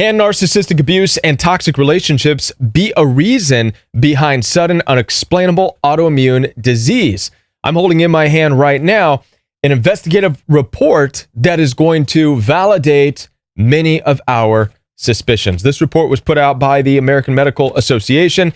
Can narcissistic abuse and toxic relationships be a reason behind sudden, unexplainable autoimmune disease? I'm holding in my hand right now an investigative report that is going to validate many of our suspicions. This report was put out by the American Medical Association,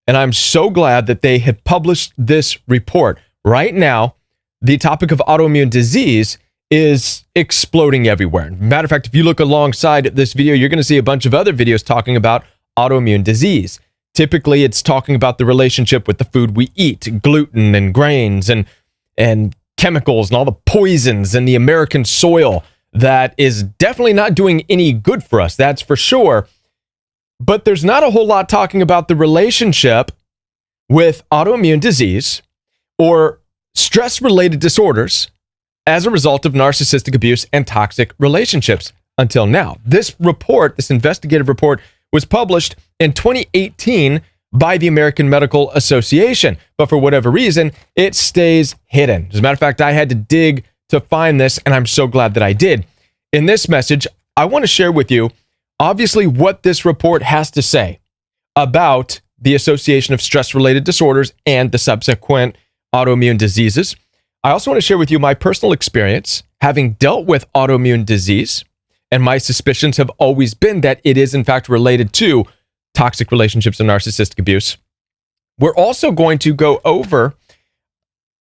and I'm so glad that they have published this report. Right now, the topic of autoimmune disease is exploding everywhere. Matter of fact, if you look alongside this video, you're going to see a bunch of other videos talking about autoimmune disease. Typically, it's talking about the relationship with the food we eat, gluten and grains and chemicals and all the poisons in the American soil that is definitely not doing any good for us, that's for sure. But there's not a whole lot talking about the relationship with autoimmune disease or stress-related disorders as a result of narcissistic abuse and toxic relationships until now. This report, this investigative report, was published in 2018 by the American Medical Association, but for whatever reason, it stays hidden. As a matter of fact, I had to dig to find this, and I'm so glad that I did. In this message, I want to share with you, obviously, what this report has to say about the association of stress-related disorders and the subsequent autoimmune diseases. I also want to share with you my personal experience having dealt with autoimmune disease, and my suspicions have always been that it is in fact related to toxic relationships and narcissistic abuse. We're also going to go over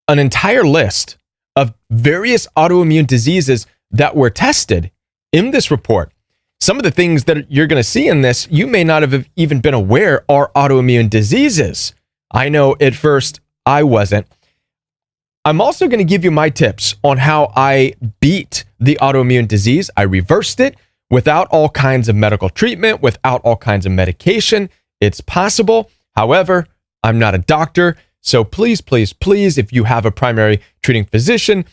an entire list of various autoimmune diseases that were tested in this report. Some of the things that you're going to see in this, you may not have even been aware are autoimmune diseases. I know at first I wasn't. I'm also going to give you my tips on how I beat the autoimmune disease. I reversed it without all kinds of medical treatment, without all kinds of medication. It's possible. However, I'm not a doctor. So please, please, please, if you have a primary treating physician,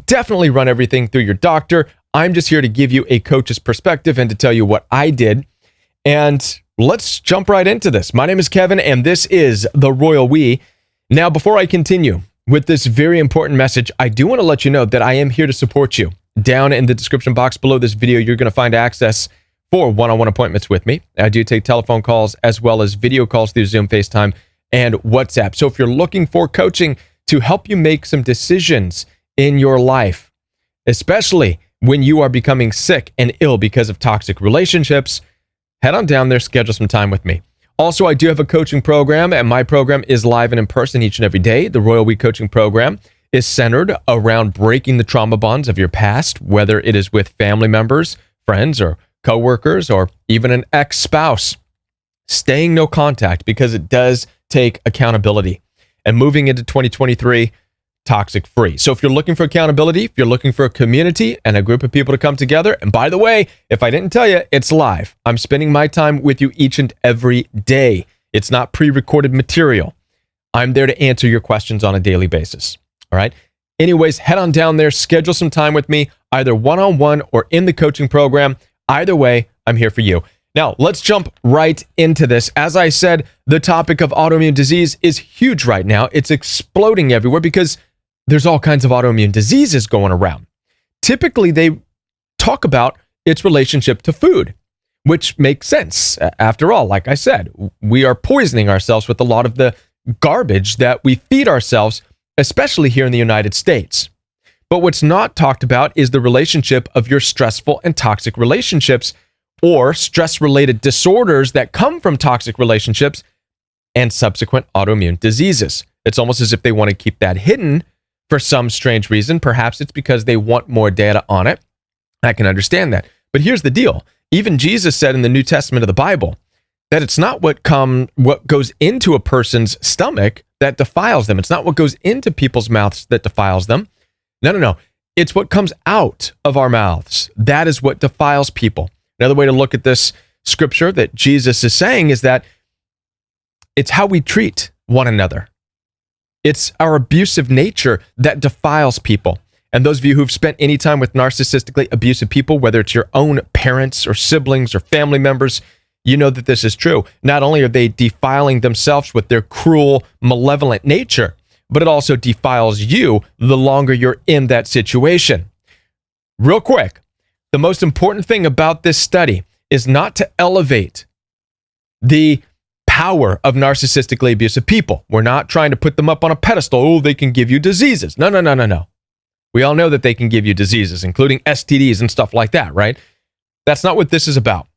definitely run everything through your doctor. I'm just here to give you a coach's perspective and to tell you what I did. And let's jump right into this. My name is Kevin, and this is The Royal We. Now, before I continue with this very important message, I do want to let you know that I am here to support you. Down in the description box below this video, you're going to find access for one-on-one appointments with me. I do take telephone calls as well as video calls through Zoom, FaceTime, and WhatsApp. So if you're looking for coaching to help you make some decisions in your life, especially when you are becoming sick and ill because of toxic relationships, head on down there, schedule some time with me. Also, I do have a coaching program, and my program is live and in person each and every day. The Royal We Coaching Program is centered around breaking the trauma bonds of your past, whether it is with family members, friends, or coworkers, or even an ex-spouse. Staying no contact, because it does take accountability. And moving into 2023, toxic free. So if you're looking for accountability, if you're looking for a community and a group of people to come together, and by the way, if I didn't tell you, it's live. I'm spending my time with you each and every day. It's not pre-recorded material. I'm there to answer your questions on a daily basis. All right. Anyways, head on down there, schedule some time with me, either one-on-one or in the coaching program. Either way, I'm here for you. Now, let's jump right into this. As I said, the topic of autoimmune disease is huge right now. It's exploding everywhere because there's all kinds of autoimmune diseases going around. Typically, they talk about its relationship to food, which makes sense. After all, like I said, we are poisoning ourselves with a lot of the garbage that we feed ourselves, especially here in the United States. But what's not talked about is the relationship of your stressful and toxic relationships or stress-related disorders that come from toxic relationships and subsequent autoimmune diseases. It's almost as if they want to keep that hidden for some strange reason. Perhaps it's because they want more data on it. I can understand that. But here's the deal. Even Jesus said in the New Testament of the Bible that it's not what goes into a person's stomach that defiles them. It's not what goes into people's mouths that defiles them. No. It's what comes out of our mouths. That is what defiles people. Another way to look at this scripture that Jesus is saying is that it's how we treat one another. It's our abusive nature that defiles people. And those of you who've spent any time with narcissistically abusive people, whether it's your own parents or siblings or family members, you know that this is true. Not only are they defiling themselves with their cruel, malevolent nature, but it also defiles you the longer you're in that situation. Real quick, the most important thing about this study is not to elevate the power of narcissistically abusive people. We're not trying to put them up on a pedestal. Oh, they can give you diseases. No, no, no, no, no. We all know that they can give you diseases, including STDs and stuff like that, right? That's not what this is about.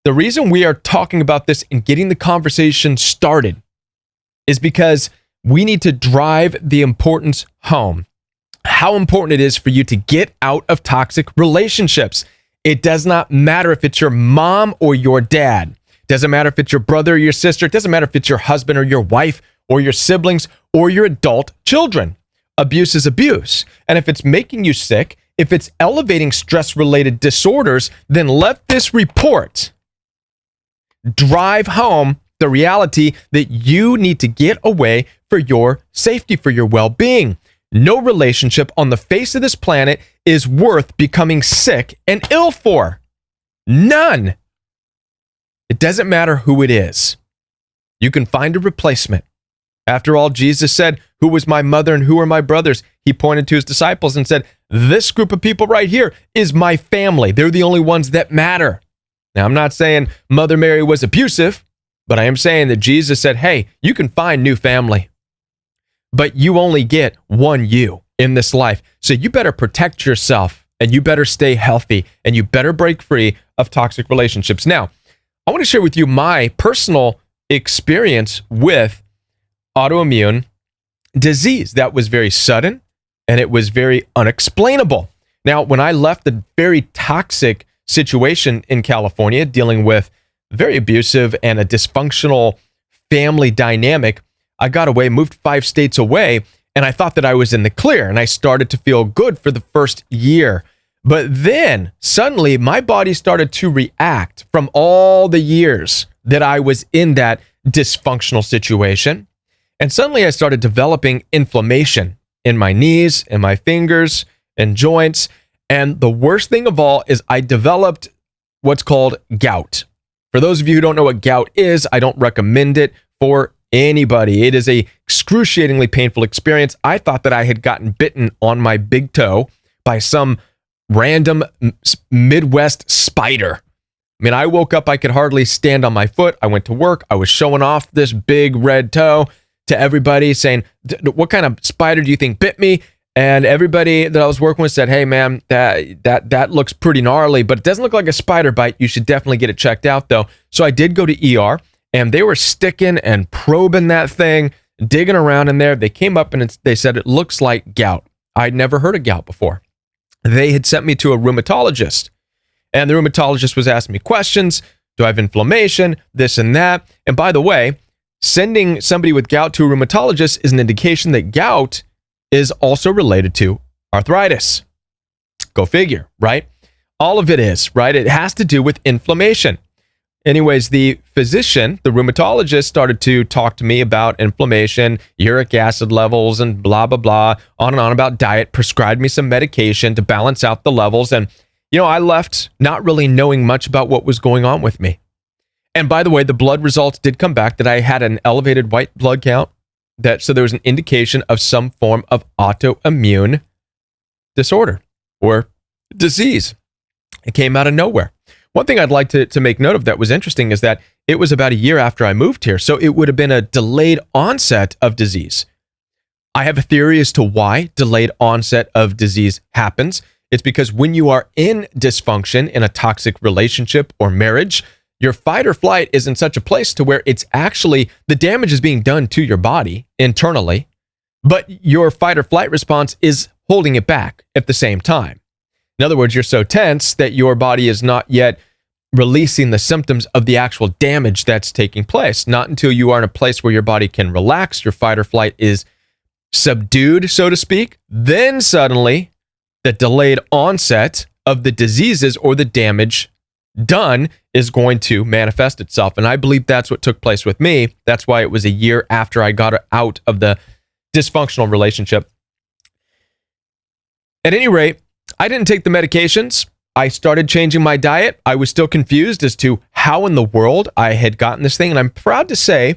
The reason we are talking about this and getting the conversation started is because we need to drive the importance home. How important it is for you to get out of toxic relationships. It does not matter if it's your mom or your dad. It doesn't matter if it's your brother or your sister. It doesn't matter if it's your husband or your wife or your siblings or your adult children. Abuse is abuse. And if it's making you sick, if it's elevating stress-related disorders, then let this report drive home the reality that you need to get away for your safety, for your well-being. No relationship on the face of this planet is worth becoming sick and ill for. None. It doesn't matter who it is. You can find a replacement. After all, Jesus said, "Who was my mother and who are my brothers?" He pointed to his disciples and said, "This group of people right here is my family. They're the only ones that matter." Now, I'm not saying Mother Mary was abusive, but I am saying that Jesus said, hey, you can find new family, but you only get one you in this life. So you better protect yourself and you better stay healthy and you better break free of toxic relationships. Now, I want to share with you my personal experience with autoimmune disease that was very sudden and it was very unexplainable. Now, when I left the very toxic situation in California, dealing with very abusive and a dysfunctional family dynamic, I got away, moved 5 states away, and I thought that I was in the clear, and I started to feel good for the first year. But then, suddenly, my body started to react from all the years that I was in that dysfunctional situation. And suddenly, I started developing inflammation in my knees, in my fingers, and joints. And the worst thing of all is I developed what's called gout. For those of you who don't know what gout is, I don't recommend it for anybody. It is a excruciatingly painful experience. I thought that I had gotten bitten on my big toe by some random Midwest spider. I mean, I woke up, I could hardly stand on my foot. I went to work. I was showing off this big red toe to everybody saying, what kind of spider do you think bit me? And everybody that I was working with said, hey man, that looks pretty gnarly, but it doesn't look like a spider bite. You should definitely get it checked out though. So I did go to ER and they were sticking and probing that thing, digging around in there. They came up and they said, it looks like gout. I'd never heard of gout before. They had sent me to a rheumatologist and the rheumatologist was asking me questions. Do I have inflammation? This and that. And by the way, sending somebody with gout to a rheumatologist is an indication that gout is also related to arthritis. Go figure, right? All of it is, right? It has to do with inflammation. Anyways, the physician, the rheumatologist, started to talk to me about inflammation, uric acid levels, and blah, blah, blah, on and on about diet, prescribed me some medication to balance out the levels. And, I left not really knowing much about what was going on with me. And by the way, the blood results did come back that I had an elevated white blood count. So there was an indication of some form of autoimmune disorder or disease. It came out of nowhere. One thing I'd like to make note of that was interesting is that it was about a year after I moved here. So it would have been a delayed onset of disease. I have a theory as to why delayed onset of disease happens. It's because when you are in dysfunction in a toxic relationship or marriage, your fight or flight is in such a place to where it's actually, the damage is being done to your body internally, but your fight or flight response is holding it back at the same time. In other words, you're so tense that your body is not yet releasing the symptoms of the actual damage that's taking place. Not until you are in a place where your body can relax, your fight or flight is subdued, so to speak, then suddenly the delayed onset of the diseases or the damage done is going to manifest itself. And I believe that's what took place with me. That's why it was a year after I got out of the dysfunctional relationship. At any rate, I didn't take the medications. I started changing my diet. I was still confused as to how in the world I had gotten this thing. And I'm proud to say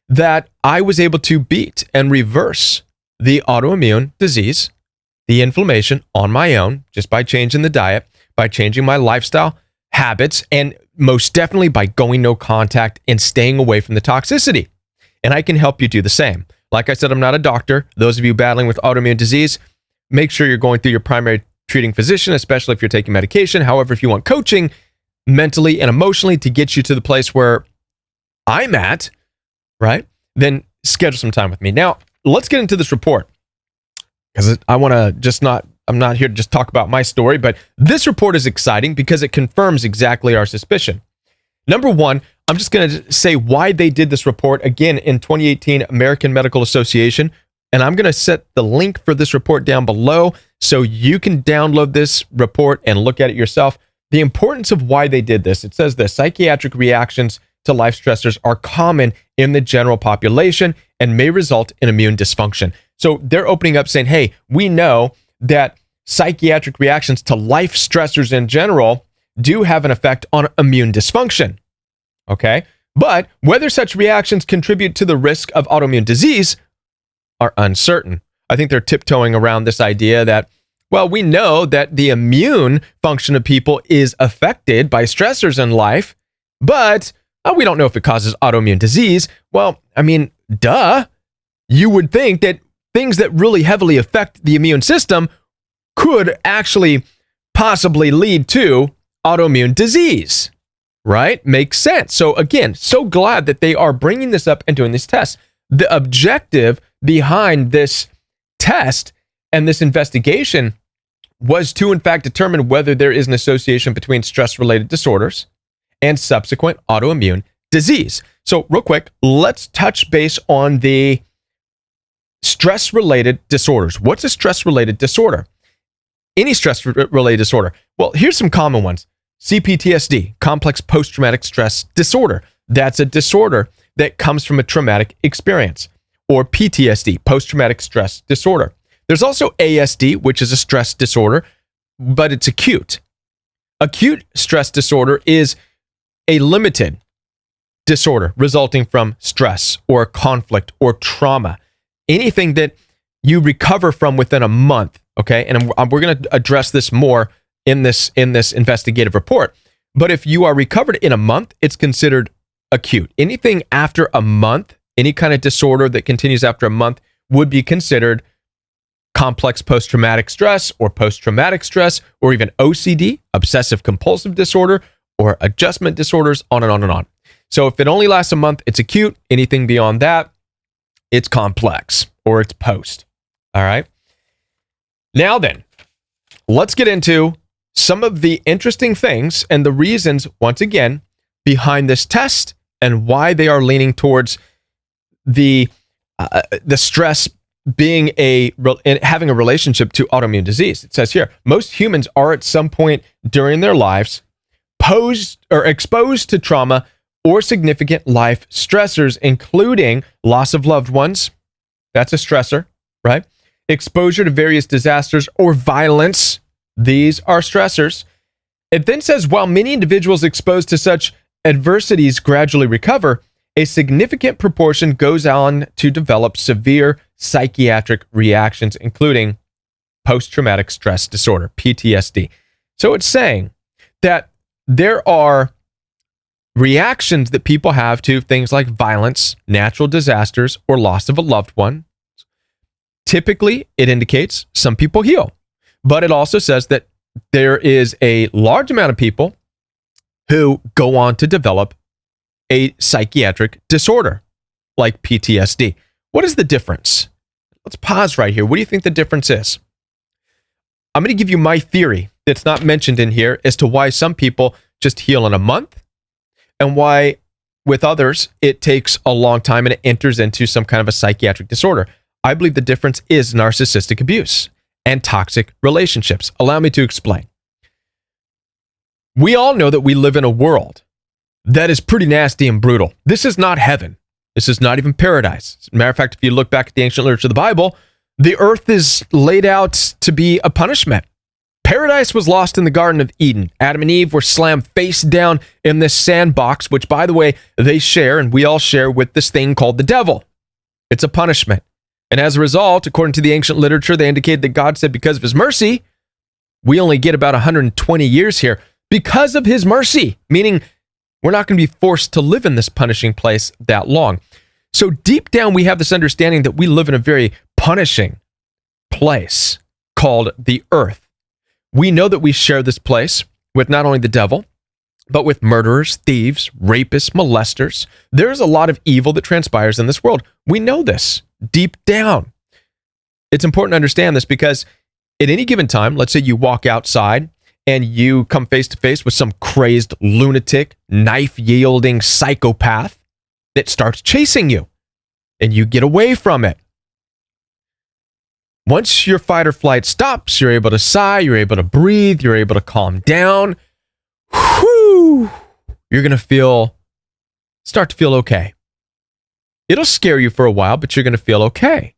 that I was able to beat and reverse the autoimmune disease, the inflammation on my own, just by changing the diet, by changing my lifestyle habits, and most definitely by going no contact and staying away from the toxicity. And I can help you do the same. Like I said, I'm not a doctor. Those of you battling with autoimmune disease, make sure you're going through your primary treating physician, especially if you're taking medication. However, if you want coaching mentally and emotionally to get you to the place where I'm at, right, then schedule some time with me. Now, let's get into this report, because I want to I'm not here to just talk about my story, but this report is exciting because it confirms exactly our suspicion. Number one, I'm just going to say why they did this report, again, in 2018 American Medical Association, and I'm going to set the link for this report down below so you can download this report and look at it yourself. The importance of why they did this. It says this: psychiatric reactions to life stressors are common in the general population and may result in immune dysfunction. So they're opening up saying, hey, we know that psychiatric reactions to life stressors in general do have an effect on immune dysfunction. Okay? But whether such reactions contribute to the risk of autoimmune disease are uncertain. I think they're tiptoeing around this idea that, well, we know that the immune function of people is affected by stressors in life, but we don't know if it causes autoimmune disease. Well, I mean, duh. You would think that things that really heavily affect the immune system could actually possibly lead to autoimmune disease, right? Makes sense. So again, so glad that they are bringing this up and doing this test. The objective behind this test and this investigation was to, in fact, determine whether there is an association between stress-related disorders and subsequent autoimmune disease. So real quick, let's touch base on the stress-related disorders. What's a stress-related disorder? Any stress-related disorder. Well, here's some common ones. CPTSD, complex post-traumatic stress disorder. That's a disorder that comes from a traumatic experience. Or PTSD, post-traumatic stress disorder. There's also ASD, which is a stress disorder, but it's acute. Acute stress disorder is a limited disorder resulting from stress or conflict or trauma. Anything that you recover from within a month, okay? And we're going to address this more in this investigative report. But if you are recovered in a month, it's considered acute. Anything after a month, any kind of disorder that continues after a month would be considered complex post-traumatic stress or post-traumatic stress, or even OCD, obsessive compulsive disorder, or adjustment disorders, on and on and on. So if it only lasts a month, it's acute. Anything beyond that, it's complex or it's post. All right. Now then, let's get into some of the interesting things and the reasons, once again, behind this test and why they are leaning towards the stress being having a relationship to autoimmune disease. It says here, most humans are at some point during their lives posed or exposed to trauma or significant life stressors, including loss of loved ones. That's a stressor, right? Exposure to various disasters or violence. These are stressors. It then says, while many individuals exposed to such adversities gradually recover, a significant proportion goes on to develop severe psychiatric reactions, including post-traumatic stress disorder, PTSD. So it's saying that there are reactions that people have to things like violence, natural disasters, or loss of a loved one. Typically, it indicates some people heal, but it also says that there is a large amount of people who go on to develop a psychiatric disorder like PTSD. What is the difference? Let's pause right here. What do you think the difference is? I'm going to give you my theory that's not mentioned in here as to why some people just heal in a month and why with others it takes a long time and it enters into some kind of a psychiatric disorder. I believe the difference is narcissistic abuse and toxic relationships. Allow me to explain. We all know that we live in a world that is pretty nasty and brutal. This is not heaven. This is not even paradise. As a matter of fact, if you look back at the ancient literature of the Bible, the earth is laid out to be a punishment. Paradise was lost in the Garden of Eden. Adam and Eve were slammed face down in this sandbox, which, by the way, they share and we all share with this thing called the devil. It's a punishment. And as a result, according to the ancient literature, they indicated that God said because of his mercy, we only get about 120 years here because of his mercy, meaning We're not going to be forced to live in this punishing place that long. So deep down, we have this understanding that we live in a very punishing place called the earth. We know that we share this place with not only the devil, but with murderers, thieves, rapists, molesters. There's a lot of evil that transpires in this world. We know this deep down. It's important to understand this because at any given time, let's say you walk outside and you come face to face with some crazed lunatic, knife-yielding psychopath that starts chasing you, and you get away from it. Once your fight or flight stops, you're able to sigh, you're able to breathe, you're able to calm down. Whew, you're going to start to feel okay. It'll scare you for a while, but you're going to feel okay.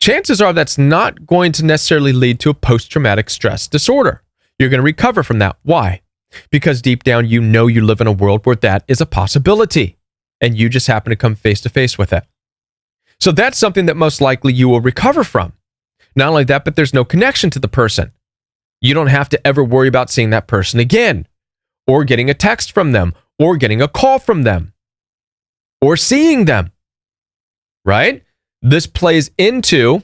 Chances are that's not going to necessarily lead to a post-traumatic stress disorder. You're going to recover from that. Why? Because deep down, you know you live in a world where that is a possibility, and you just happen to come face to face with it. So that's something that most likely you will recover from. Not only that, but there's no connection to the person. You don't have to ever worry about seeing that person again, or getting a text from them, or getting a call from them, or seeing them, right? This plays into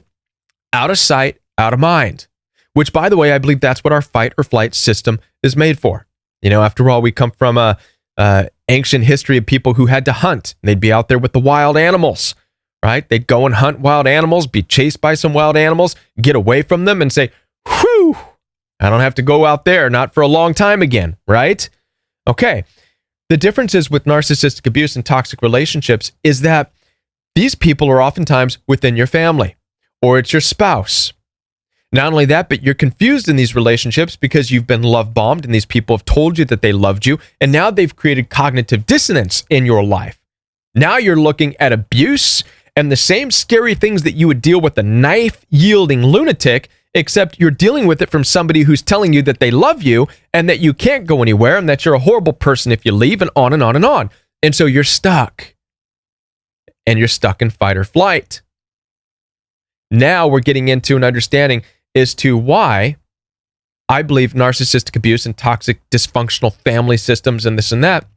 out of sight, out of mind, which, by the way, I believe that's what our fight or flight system is made for. You know, after all, we come from a ancient history of people who had to hunt. They'd be out there with the wild animals, right? They'd go and hunt wild animals, be chased by some wild animals, get away from them and say, whew, I don't have to go out there, not for a long time again, right? Okay. The difference is with narcissistic abuse and toxic relationships is that these people are oftentimes within your family, or it's your spouse. Not only that, but you're confused in these relationships because you've been love bombed and these people have told you that they loved you, and now they've created cognitive dissonance in your life. Now you're looking at abuse and the same scary things that you would deal with a knife-yielding lunatic, except you're dealing with it from somebody who's telling you that they love you and that you can't go anywhere and that you're a horrible person if you leave, and on and on and on. And so you're stuck. And you're stuck in fight or flight. Now we're getting into an understanding as to why I believe narcissistic abuse and toxic dysfunctional family systems and this and that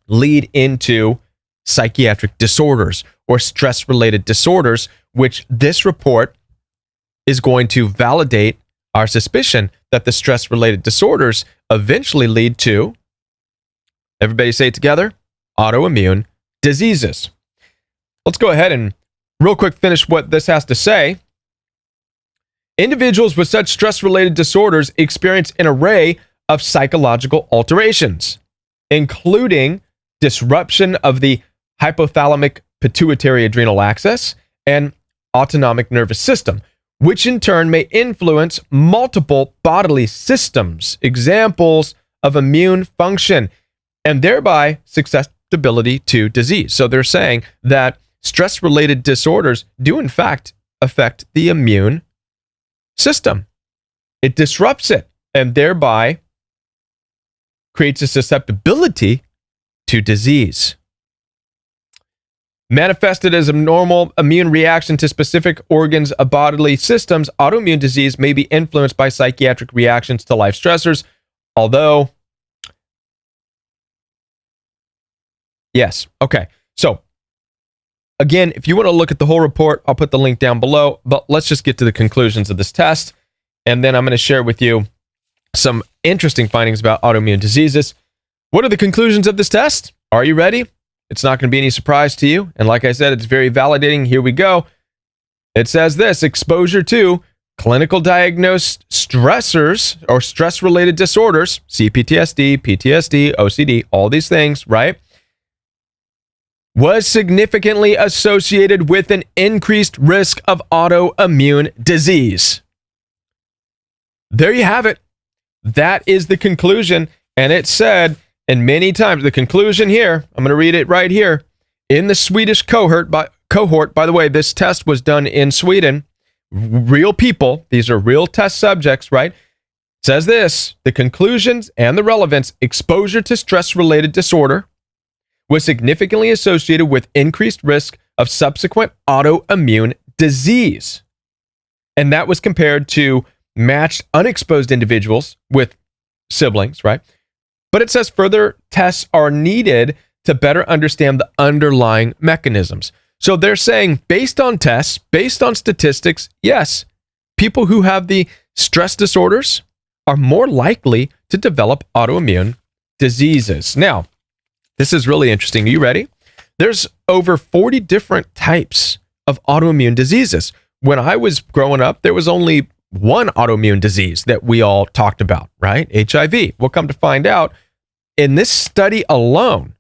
lead into psychiatric disorders or stress-related disorders, which this report is going to validate our suspicion that the stress-related disorders eventually lead to, everybody say it together, autoimmune diseases. Let's go ahead and real quick finish what this has to say. Individuals with such stress-related disorders experience an array of psychological alterations, including disruption of the hypothalamic pituitary adrenal axis and autonomic nervous system, which in turn may influence multiple bodily systems, examples of immune function, and thereby susceptibility to disease. So they're saying that stress-related disorders do in fact affect the immune system. It disrupts it and thereby creates a susceptibility to disease. Manifested as a normal immune reaction to specific organs of bodily systems, autoimmune disease may be influenced by psychiatric reactions to life stressors, although, yes, okay. So, again, if you want to look at the whole report, I'll put the link down below, but let's just get to the conclusions of this test, and then I'm going to share with you some interesting findings about autoimmune diseases. What are the conclusions of this test? Are you ready? It's not going to be any surprise to you. And like I said, it's very validating. Here we go. It says this: exposure to clinical diagnosed stressors or stress-related disorders, PTSD, OCD, all these things, right, was significantly associated with an increased risk of autoimmune disease. There you have it. That is the conclusion. And it said, and many times, the conclusion here, I'm going to read it right here. In the Swedish cohort, by the way, this test was done in Sweden. Real people, these are real test subjects, right? It says this: the conclusions and the relevance, exposure to stress-related disorder was significantly associated with increased risk of subsequent autoimmune disease. And that was compared to matched unexposed individuals with siblings, right, But it says further tests are needed to better understand the underlying mechanisms. So they're saying, based on tests, based on statistics, yes, people who have the stress disorders are more likely to develop autoimmune diseases. Now, this is really interesting. Are you ready? There's over 40 different types of autoimmune diseases. When I was growing up, there was only one autoimmune disease that we all talked about, right? HIV. We'll come to find out in this study alone,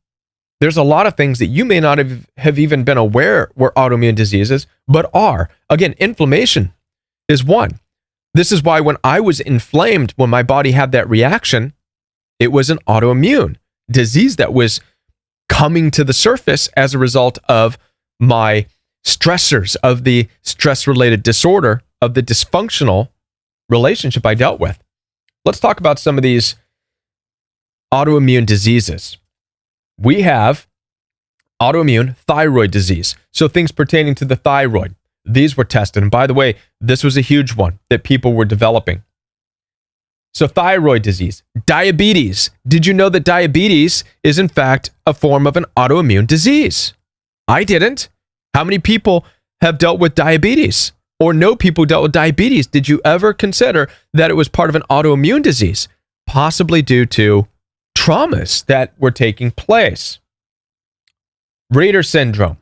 there's a lot of things that you may not have even been aware were autoimmune diseases, but are. Again, inflammation is one. This is why when I was inflamed, when my body had that reaction, it was an autoimmune disease that was coming to the surface as a result of my stressors, of the stress-related disorder, of the dysfunctional relationship I dealt with. Let's talk about some of these autoimmune diseases. We have autoimmune thyroid disease. So things pertaining to the thyroid. These were tested. And by the way, this was a huge one that people were developing. So thyroid disease, diabetes. Did you know that diabetes is in fact a form of an autoimmune disease? I didn't. How many people have dealt with diabetes or know people who dealt with diabetes? Did you ever consider that it was part of an autoimmune disease, possibly due to traumas that were taking place? Reader syndrome,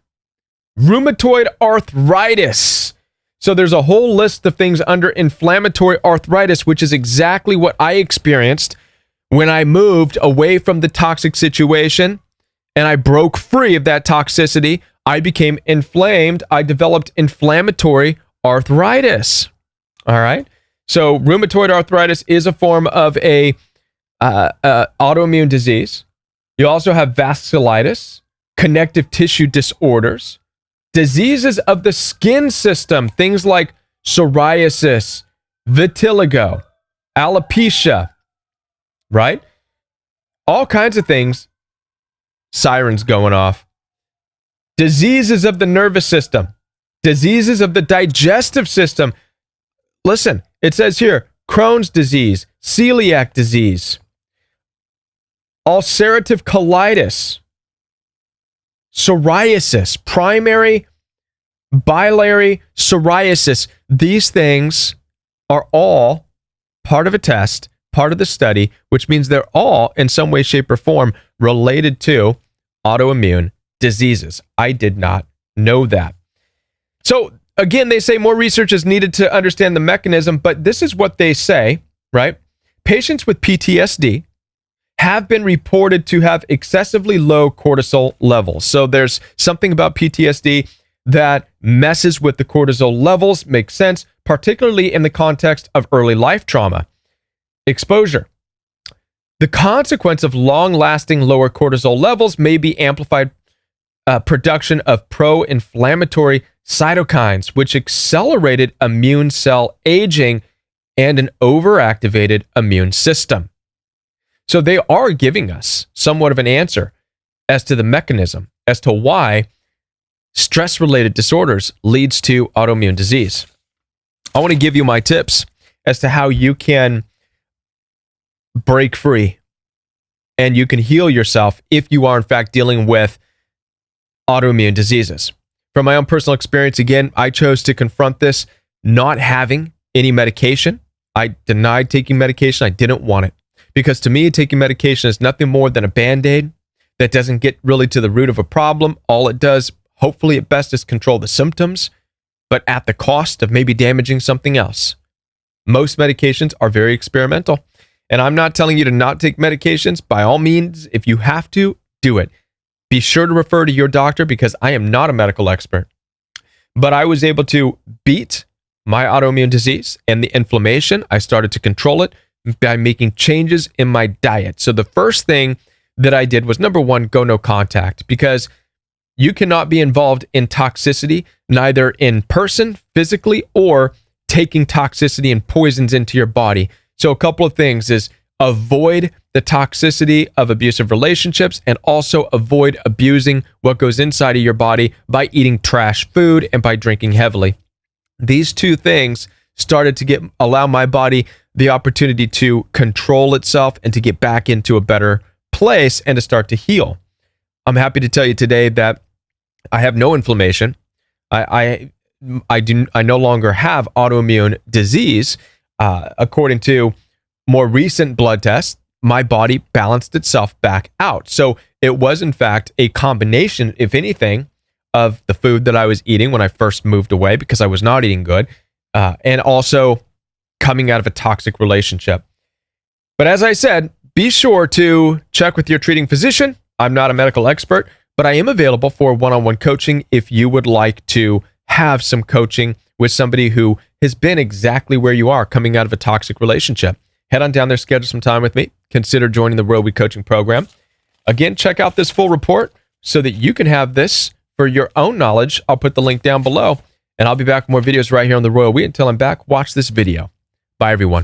rheumatoid arthritis. So there's a whole list of things under inflammatory arthritis, which is exactly what I experienced when I moved away from the toxic situation and I broke free of that toxicity. I became inflamed. I developed inflammatory arthritis. All right. So rheumatoid arthritis is a form of a autoimmune disease. You also have vasculitis, connective tissue disorders, diseases of the skin system, things like psoriasis, vitiligo, alopecia, right? All kinds of things. Sirens going off. Diseases of the nervous system, diseases of the digestive system. Listen, it says here, Crohn's disease, celiac disease, ulcerative colitis, psoriasis, primary biliary psoriasis. These things are all part of a test, part of the study, which means they're all in some way, shape, or form related to autoimmune diseases. I did not know that. So again, they say more research is needed to understand the mechanism, but this is what they say, right? Patients with PTSD have been reported to have excessively low cortisol levels. So there's something about PTSD that messes with the cortisol levels. Makes sense, particularly in the context of early life trauma. Exposure. The consequence of long-lasting lower cortisol levels may be amplified production of pro-inflammatory cytokines, which accelerated immune cell aging and an overactivated immune system. So they are giving us somewhat of an answer as to the mechanism, as to why stress-related disorders leads to autoimmune disease. I want to give you my tips as to how you can break free and you can heal yourself if you are in fact dealing with autoimmune diseases. From my own personal experience, again, I chose to confront this not having any medication. I denied taking medication. I didn't want it. Because to me, taking medication is nothing more than a Band-Aid that doesn't get really to the root of a problem. All it does, hopefully at best, is control the symptoms, but at the cost of maybe damaging something else. Most medications are very experimental. And I'm not telling you to not take medications. By all means, if you have to, do it. Be sure to refer to your doctor because I am not a medical expert. But I was able to beat my autoimmune disease and the inflammation. I started to control it by making changes in my diet. So the first thing that I did was, number one, go no contact, because you cannot be involved in toxicity, neither in person, physically, or taking toxicity and poisons into your body. So a couple of things is avoid the toxicity of abusive relationships and also avoid abusing what goes inside of your body by eating trash food and by drinking heavily. These two things started to allow my body the opportunity to control itself and to get back into a better place and to start to heal. I'm happy to tell you today that I have no inflammation. I no longer have autoimmune disease. According to more recent blood tests, my body balanced itself back out. So it was, in fact, a combination, if anything, of the food that I was eating when I first moved away because I was not eating good, and also coming out of a toxic relationship. But as I said, be sure to check with your treating physician. I'm not a medical expert, but I am available for one-on-one coaching if you would like to have some coaching with somebody who has been exactly where you are coming out of a toxic relationship. Head on down there, schedule some time with me. Consider joining the Royal We Coaching Program. Again, check out this full report so that you can have this for your own knowledge. I'll put the link down below, and I'll be back with more videos right here on the Royal We. Until I'm back, watch this video. Bye, everyone.